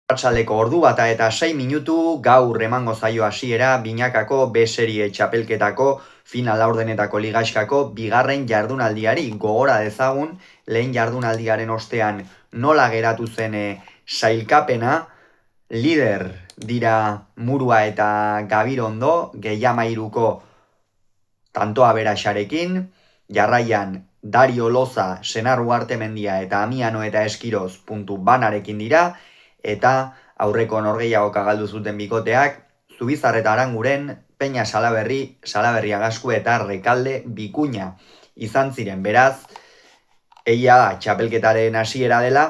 Arratsaleko ordu bata eta 6 minutu gaur emango zaio hasiera binakako B serie txapelketako final laurdenetako ligaxkako bigarren jardunaldiari. Gogora dezagun lehen jardunaldiaren ostean nola geratu zen sailkapena, lider dira Murua eta Gabirondo gehiamairuko tantoa beraxarekin, jarraian Dario Loza, Senar Ugartemendia eta Amiano eta Eskiroz puntu banarekin dira, eta aurreko norgehiagoka galdu zuten bikoteak, Zubizar eta Aranguren, Peña Salaberri, Salaberria Gasku eta Rekalde Bikuña izan ziren. Beraz, egia da txapelketaren hasiera dela,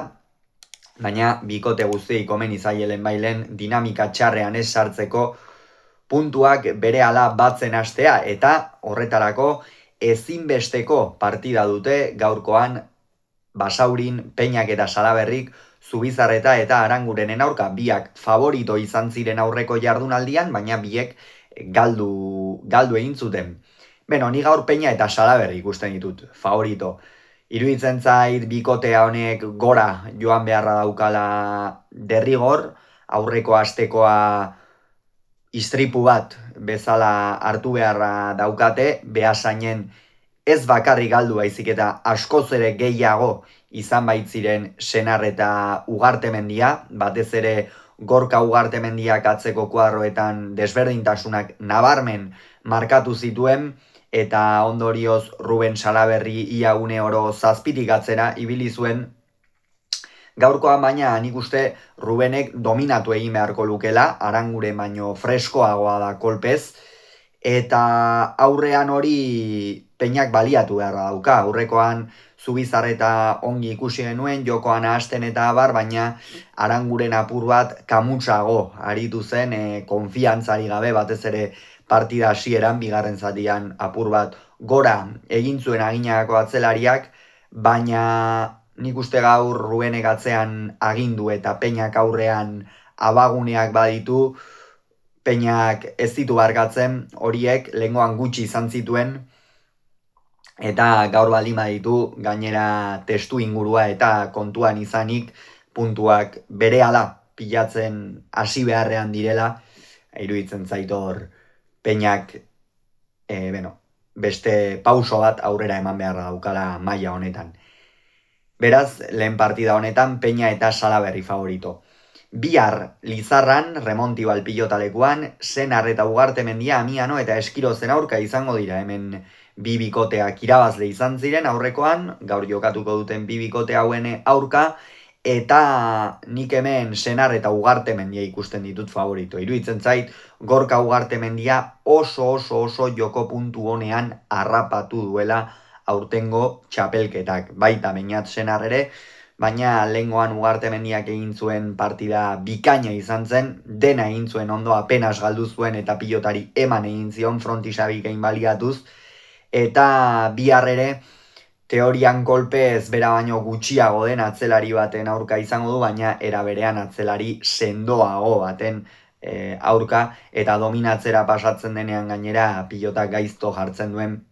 baina bikote guztiei komeni zaielen bailen dinamika txarrean ez sartzeko puntuak berehala batzen hastea, eta horretarako ezinbesteko partida dute gaurkoan Basaurin, Peñak eta Salaberrik Zubizarreta eta Arangurenen aurka. Biak favorito izan ziren aurreko jardunaldian, baina biek galdu egin zuten. Beno, ni gaur Peña eta Salaberri ikusten ditut favorito. Iruditzen zait bikotea honek gora joan beharra daukala derrigor, aurreko astekoa istripu bat bezala hartu beharra daukate, Beasainen ez bakarrik galdu baizik eta askoz ere gehiago izan baitziren Senar eta Ugartemendia, batez ere Gorka Ugartemendiak atzeko kuadroetan desberdintasunak nabarmen markatu zituen, eta ondorioz Ruben Salaberri ia une oro zazpitik atzera ibili zuen. Gaurkoan baina nik uste Rubenek dominatu egin beharko lukela, Aranguren baino freskoagoa da kolpez, eta aurrean hori Peñak baliatu beharra dauka. Aurrekoan Zubizarreta ongi ikusi genuen, jokoan hasten eta abar, baina Aranguren apur bat kamutsago aritu zen, konfiantzari gabe, batez ere partida hasieran, bigarren zatian apur bat gora egin zuen aginako atzelariak, baina nik uste gaur Rubenek atzean agindu eta Peñak aurrean abaguneak baditu, Peñak ez ditu barkatzen, horiek lehengoan gutxi izan zituen, eta gaur baldin baditu gainera testu ingurua eta kontuan izanik puntuak berehala pilatzen hasi beharrean direla, iruditzen zaitor Peñak beste pauso bat aurrera eman beharra daukala maila honetan. Beraz, lehen partida honetan Peña eta Salaberri favorito. Bihar Lizarran, remonti balpilotalekuan, Senar eta Ugartemendia, Amiano eta Eskirozen aurka izango dira. Hemen bi bikoteak irabazle izan ziren aurrekoan, gaur jokatuko duten bi bikote hauen aurka, eta nik hemen Senar eta Ugartemendia ikusten ditut favorito. Iruditzen zait, Gorka Ugartemendia oso joko puntu honean harrapatu duela aurtengo txapelketak. Baita Beñat Senar ere, baina lehengoan Ugartemendiak egin zuen partida bikaina izan zen, dena egin zuen ondo, apenas galdu zuen eta pilotari eman egin zion frontisabik egin baliatuz, eta bihar ere teorian kolpez bera baino gutxiago den atzelari baten aurka izango du, baina era berean atzelari sendoago baten aurka, eta dominatzera pasatzen denean gainera pilotak gaizto jartzen duen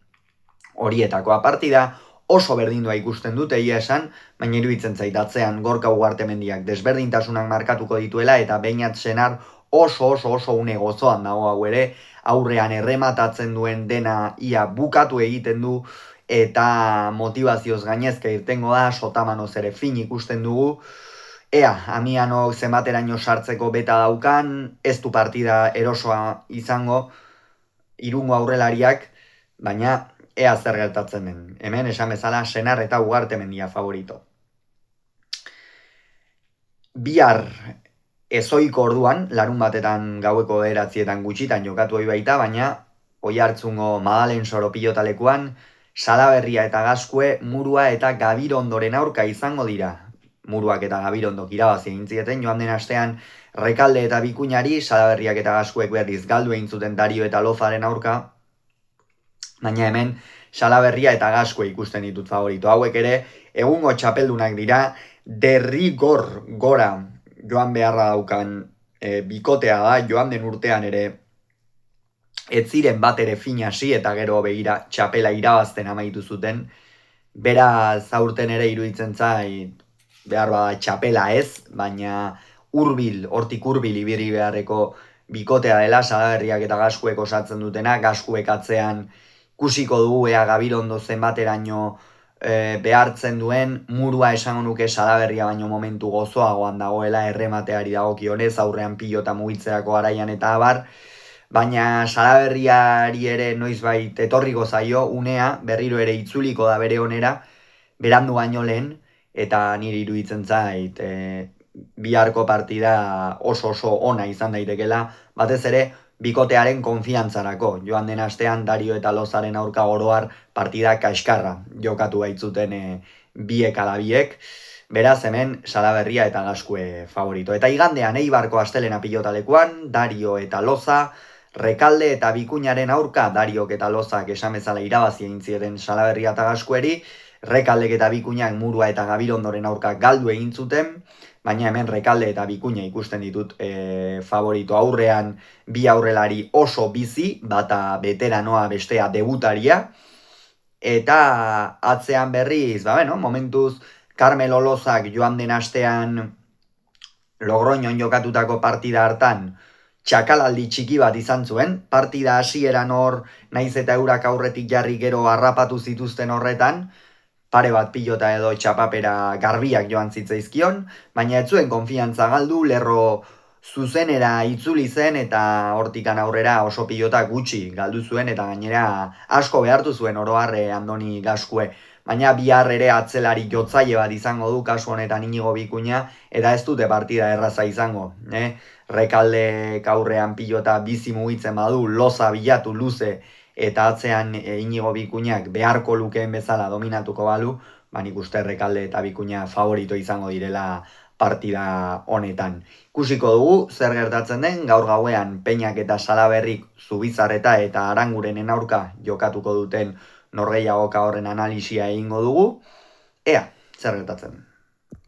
horietakoa. Partida oso berdindua ikusten dute egia esan, baina iruditzen zait atzean Gorka Ugartemendiak desberdintasunak markatuko dituela, eta Beñat Senar oso une gozoan dago hau ere, aurrean errematatzen duen dena ia bukatu egiten du, eta motivazioz gainezka irtengo da, Sotamanoz ere fin ikusten dugu. Ea, Amiano zenbateraino sartzeko beta daukan, ez du partida erosoa izango Irungo aurrelariak, baina ea zer gertatzen den. Hemen esan bezala Senar eta Ugartemendia favorito. Bihar ezoiko orduan, larun batetan gaueko 9 gutxitan jokatu hori baita, baina Oiartzungo Madalen Soro pilotalekuan Salaberria eta Gaskue, Murua eta Gabirondoren aurka izango dira. Muruak eta Gabirondok irabazi egin zieten joan den astean Rekalde eta Bikuñari, Salaberriak eta Gaskuek berriz galdu egin zuten Dario eta Lozaren aurka, baina hemen Salaberria eta Gaskue ikusten ditut favorito. Hauek ere egungo txapeldunak dira, derrigor gora joan beharra daukan bikotea da, joan den urtean ere ez ziren bat ere finasi, eta gero begira txapela irabazten amaitu zuten. Beraz aurten ere iruditzen zait behar bada txapela ez, baina hortik hurbil ibili beharreko bikotea dela, Salaberriak eta Gaskuek osatzen dutena, Gaskuek atzean ikusiko dugu ea Gabirondo zenbateraino behartzen duen, murua esango nuke Salaberria baino momentu gozoagoan dagoela erremateari dagokionez, aurrean pilota mugitzerako garaian eta abar, baina Salaberriari ere noizbait etorriko zaio unea, berriro ere itzuliko da bere onera, berandu baino lehen, eta niri iruditzen zait biharko partida oso ona izan daitekela, batez ere bikotearen konfiantzarako. Joan den astean Dario eta Lozaren aurka oroar partida kaskarra jokatu baitzuten biek ala biek. Beraz hemen Salaberria eta Gaskue favorito. Eta igandean Eibarko astelena pilotalekuan, Dario eta Loza, Rekalde eta Bikuñaren aurka, Dariok eta Lozak esan bezala irabazi egin ziren Salaberria eta Gaskueri, Rekaldek eta Bikuñak Murua eta Gabirondoren aurka galdu egin zuten, baina hemen Rekalde eta Bikuña ikusten ditut favorito aurrean bi aurrelari oso bizi, bata veteranoa bestea debutaria, eta atzean berriz, momentuz Carmelo Lozak joan den astean Logroñon jokatutako partida hartan txakalaldi txiki bat izan zuen, partida hasieran hor naiz eta eurak aurretik jarri gero harrapatu zituzten horretan, pare bat pilota edo txapapera garbiak joan zitzaizkion, baina ez zuen konfiantza galdu, lerro zuzenera itzuli zen eta hortikan aurrera oso pilota gutxi galdu zuen eta gainera asko behartu zuen oroarre Andoni Gaskue. Baina bihar ere atzelari jotzaile bat izango du kasu honetan Inigo Bikuña eta ez dute partida erraza izango. Rekaldek aurrean pilota bizi mugitzen badu, Loza bilatu luze eta atzean Inigo Bikuñak beharko lukeen bezala dominatuko balu, nik uste Rekalde eta Bikuña favorito izango direla partida honetan. Ikusiko dugu zer gertatzen den, gaur gauean Peñak eta Salaberrik Zubizarreta eta Arangurenen aurka jokatuko duten norgehiagoka horren analisia egingo dugu. Ea, zer gertatzen.